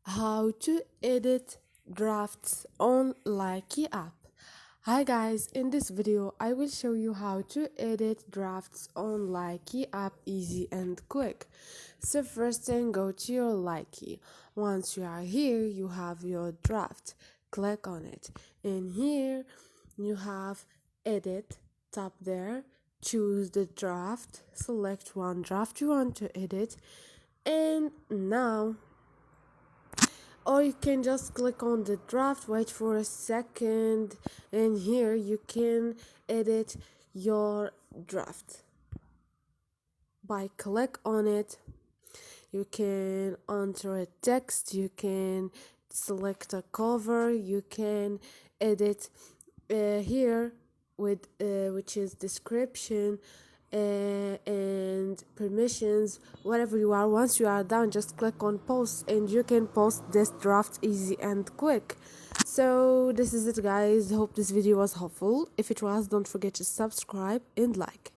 How to edit drafts on Likee app. Hi guys, in this video I will show you how to edit drafts on Likee app easy and quick. So first thing, go to your Likee. Once you are here, you have your draft. Click on it. In here you have edit, tap there, choose the draft, select one draft you want to edit, and now or you can just click on the draft, wait for a second, and here you can edit your draft by click on it. You can enter a text, you can select a cover, you can edit here with which is description and permissions, whatever you are. Once you are done, just click on post and you can post this draft easy and quick. So this is it guys, hope this video was helpful. If it was, don't forget to subscribe and like.